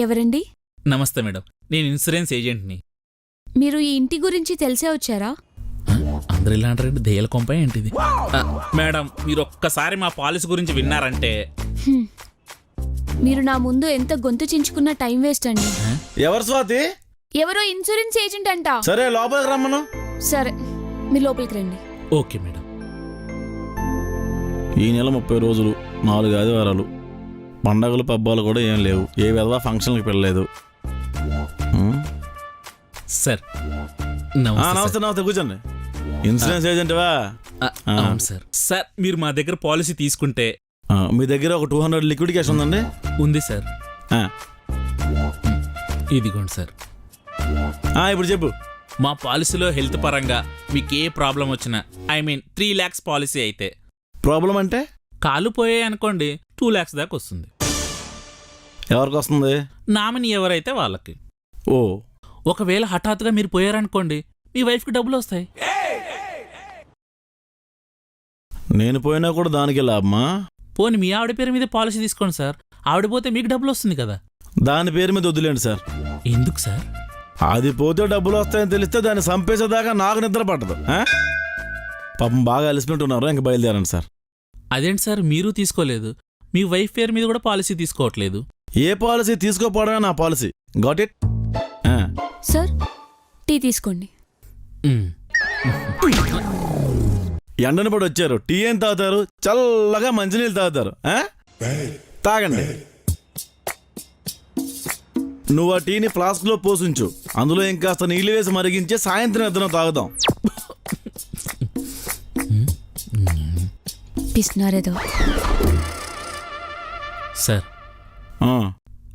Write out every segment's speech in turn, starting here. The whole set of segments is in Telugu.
ఎవరండి? నమస్తే మేడం, నేను ఇన్సూరెన్స్ ఏజెంట్ని. మీరు ఈ ఇంటి గురించి తెలిసే వచ్చారా? అందరూ ఇలా అంటారంటే దయ్యాల కొంప ఏంటిది? మేడం, మీరు ఒక్కసారి మా పాలసీ గురించి విన్నారంటే. మీరు నా ముందు ఎంత గొంతు చించుకున్న టైం వేస్ట్ అండి. ఎవరు స్వాతి? ఎవరో ఇన్సూరెన్స్ ఏజెంట్ అంట. సరే లోపలికి రమ్మను. సరే, మీ లోపలికి రండి. Okay madam. ఈ నెల 30 రోజులు, 4 ఆదివారాలు, పండగలు పబ్బాలు కూడా ఏం లేవు. ఏ విధవా ఫంక్షన్కి వెళ్ళలేదు. సార్ నమస్తే. నమస్తే, కూర్చోండి. ఇన్సూరెన్స్ ఏజెంట్వా? అవును సార్. సార్, మీరు మా దగ్గర పాలసీ తీసుకుంటే మీ దగ్గర ఒక 200 లిక్విడ్ క్యాష్ ఉందండి? ఉంది సార్. ఇదిగోండి సార్. ఇప్పుడు చెప్పు. మా పాలసీలో హెల్త్ పరంగా మీకు ఏ ప్రాబ్లం వచ్చినా, ఐ మీన్ 3 lakhs పాలసీ అయితే. ప్రాబ్లం అంటే? కాలు పోయాయి అనుకోండి, 2 lakhs దాకా వస్తుంది. ఎవరికి వస్తుంది? నామినీ ఎవరైతే వాళ్ళకి. ఓ, ఒకవేళ హఠాత్తుగా మీరు పోయారనుకోండి, మీ వైఫ్కి డబ్బులు వస్తాయి. నేను పోయినా కూడా దానికి లాభమా? పోనీ మీ ఆవిడ పేరు మీద పాలసీ తీసుకోండి సార్. ఆవిడ పోతే మీకు డబ్బులు వస్తుంది కదా. దాని పేరు మీద వద్దులేండి సార్. ఎందుకు సార్? అది పోతే డబ్బులు వస్తాయని తెలిస్తే దాన్ని చంపేసేదాకా నాకు నిద్ర పట్టదు. పాపం బాగా అలసిపెట్టున్నారు, ఇంక బయలుదేరండి సార్. అదేంటి సార్, మీరు తీసుకోలేదు, మీ వైఫ్ పేరు మీద కూడా పాలసీ తీసుకోవట్లేదు. ఏ పాలసీ తీసుకోపోవడమే నా policy. Got it? Sir, tea తీసుకోండి. ఎండను పడి వచ్చారు, టీ ఏం తాగుతారు? చల్లగా మంచినీళ్ళు తాగుతారు. తాగండి. నువ్వు ఆ టీని ఫ్లాస్క్లో పోసుంచు, అందులో ఇంకాస్త నీళ్ళు వేసి మరిగించి సాయంత్రం ఇద్దరం తాగుదాం. పిస్తున్నారేదో. సార్,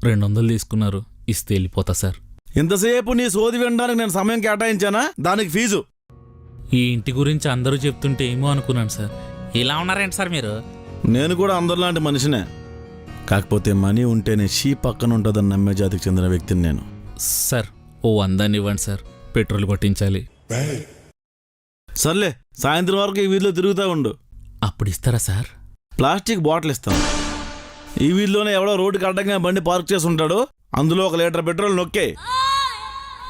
200 తీసుకున్నారు, ఇస్తే వెళ్ళిపోతా సార్. ఇంతసేపు నీ సోది వినడానికి నేను సమయం కేటాయించానా? దానికి ఫీజు. ఈ ఇంటి గురించి అందరూ చెప్తుంటే ఏమో అనుకున్నాను సార్. ఇలా ఉన్నారేంటి సార్ మీరు? నేను కూడా అందరిలాంటి మనిషినే, కాకపోతే మనీ ఉంటేనే షీ పక్కన ఉంటుందని నమ్మే జాతికి చెందిన వ్యక్తిని నేను. సార్, ఓ 100 ఇవ్వండి సార్, పెట్రోల్ కొట్టించాలి. సర్లే, సాయంత్రం వరకు ఈ వీధిలో తిరుగుతూ ఉండు. అప్పుడు ఇస్తారా సార్? ప్లాస్టిక్ బాటిల్ ఇస్తాను. ఈ వీధిలోనే ఎవడో రోడ్డుకి అడ్డంగా బండి పార్క్ చేసి ఉంటాడు, అందులో 1 లీటర్ పెట్రోల్ నొక్కే.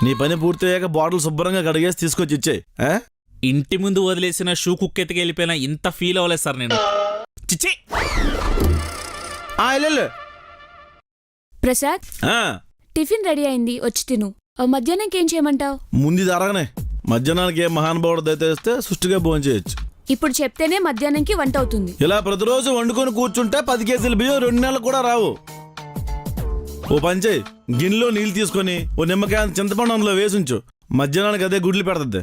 నీ పని పూర్తయ్యాక బాటిల్ శుభ్రంగా కడిగేసి తీసుకొచ్చి ఇచ్చేయి. ఇంటి ముందు వదిలేసిన షూ కుక్కెత్తికి వెళ్ళిపోయినా ఇంత ఫీల్ అవ్వలేదు సార్ నేను. చిచ్చి. ప్రసాద్, టిఫిన్ రెడీ అయింది, వచ్చి తిను. మధ్యాహ్నంకి ఏం చేయమంటావు? ముందు అరగనే. మధ్యాహ్నానికి ఏ మహానుభావుడు దయచేస్తే సుష్టిగా భోజనం చేయొచ్చు. ఇప్పుడు చెప్తేనే మధ్యాహ్నంకి వంట అవుతుంది. ఇలా ప్రతిరోజు వండుకొని కూర్చుంటే 10 కేజీల బియ్యం 2 నెలలు కూడా రావు. ఓ పంచే, గిన్నెలో నీళ్ళు తీసుకొని ఓ నిమ్మకాయ చింతపండు అందులో వేసుంచు, మధ్యాహ్నానికి అదే గుడ్లు పెడుతుంది.